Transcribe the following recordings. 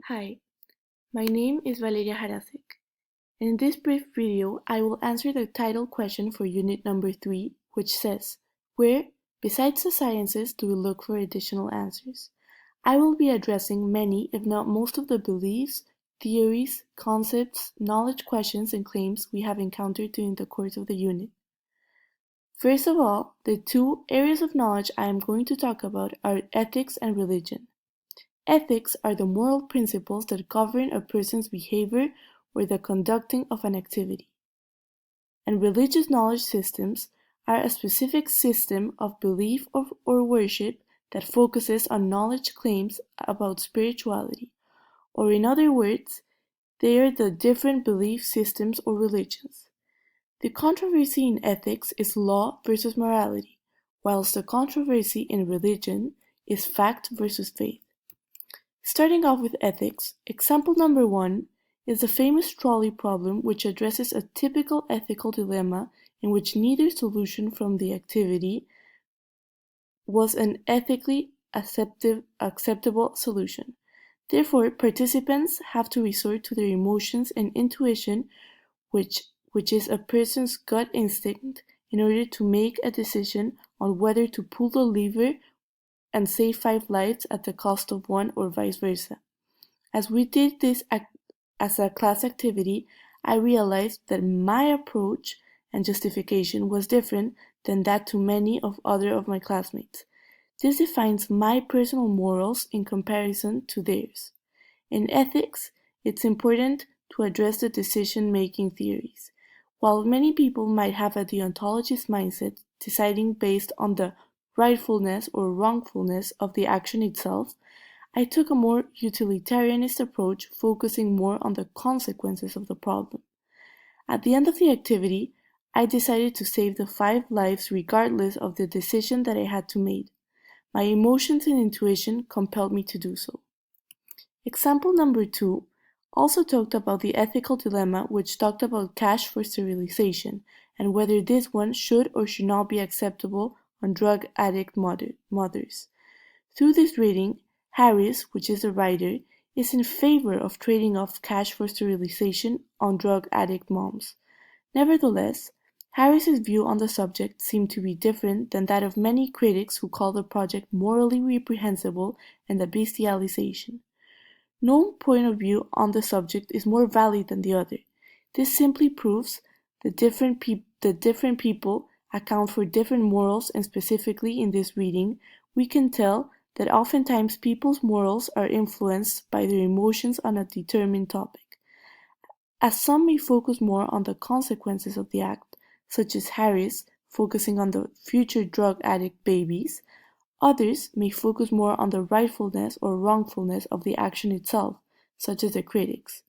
Hi, my name is Valeria Harasic, and in this brief video I will answer the title question for unit number 3, which says, where, besides the sciences, do we look for additional answers? I will be addressing many, if not most of the beliefs, theories, concepts, knowledge questions, and claims we have encountered during the course of the unit. First of all, the two areas of knowledge I am going to talk about are ethics and religion. Ethics are the moral principles that govern a person's behavior or the conducting of an activity. And religious knowledge systems are a specific system of belief or worship that focuses on knowledge claims about spirituality, or in other words, they are the different belief systems or religions. The controversy in ethics is law versus morality, whilst the controversy in religion is fact versus faith. Starting off with ethics, example number 1 is the famous trolley problem, which addresses a typical ethical dilemma in which neither solution from the activity was an ethically acceptable solution. Therefore, participants have to resort to their emotions and intuition, which is a person's gut instinct, in order to make a decision on whether to pull the lever and save 5 lives at the cost of 1 or vice versa. As we did this as a class activity, I realized that my approach and justification was different than that to many of my classmates. This defines my personal morals in comparison to theirs. In ethics, it's important to address the decision-making theories. While many people might have a deontologist mindset, deciding based on the rightfulness or wrongfulness of the action itself, I took a more utilitarianist approach, focusing more on the consequences of the problem. At the end of the activity, I decided to save the 5 lives regardless of the decision that I had to make. My emotions and intuition compelled me to do so. Example number 2 also talked about the ethical dilemma, which talked about cash for sterilization and whether this one should or should not be acceptable on drug addict mothers. Through this reading, Harris, which is the writer, is in favor of trading off cash for sterilization on drug addict moms. Nevertheless, Harris's view on the subject seemed to be different than that of many critics who call the project morally reprehensible and a bestialization. No point of view on the subject is more valid than the other. This simply proves that different people account for different morals, and specifically in this reading, we can tell that oftentimes people's morals are influenced by their emotions on a determined topic. As some may focus more on the consequences of the act, such as Harris focusing on the future drug addict babies, others may focus more on the rightfulness or wrongfulness of the action itself, such as the critics.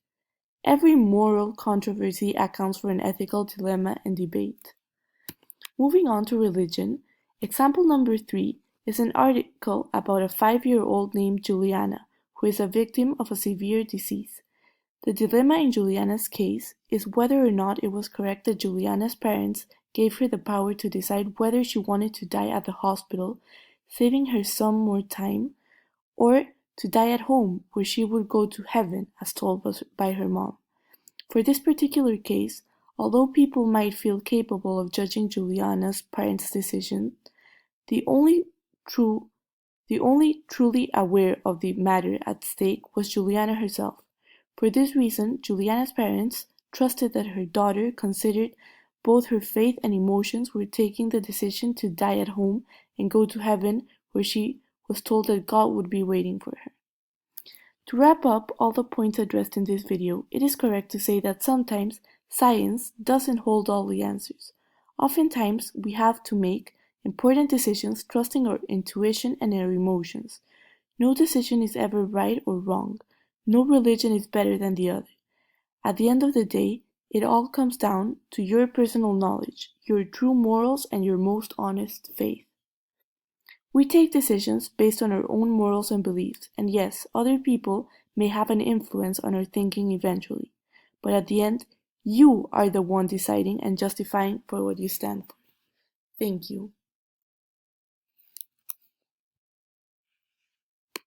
Every moral controversy accounts for an ethical dilemma and debate. Moving on to religion, example number 3 is an article about a 5-year-old named Juliana, who is a victim of a severe disease. The dilemma in Juliana's case is whether or not it was correct that Juliana's parents gave her the power to decide whether she wanted to die at the hospital, saving her some more time, or to die at home, where she would go to heaven, as told by her mom. For this particular case, although people might feel capable of judging Juliana's parents' decision, the only truly aware of the matter at stake was Juliana herself. For this reason, Juliana's parents trusted that her daughter considered both her faith and emotions were taking the decision to die at home and go to heaven, where she was told that God would be waiting for her. To wrap up all the points addressed in this video, it is correct to say that sometimes science doesn't hold all the answers. Oftentimes, we have to make important decisions trusting our intuition and our emotions. No decision is ever right or wrong. No religion is better than the other. At the end of the day, it all comes down to your personal knowledge, your true morals, and your most honest faith. We take decisions based on our own morals and beliefs, and yes, other people may have an influence on our thinking eventually. But at the end, you are the one deciding and justifying for what you stand for. Thank you.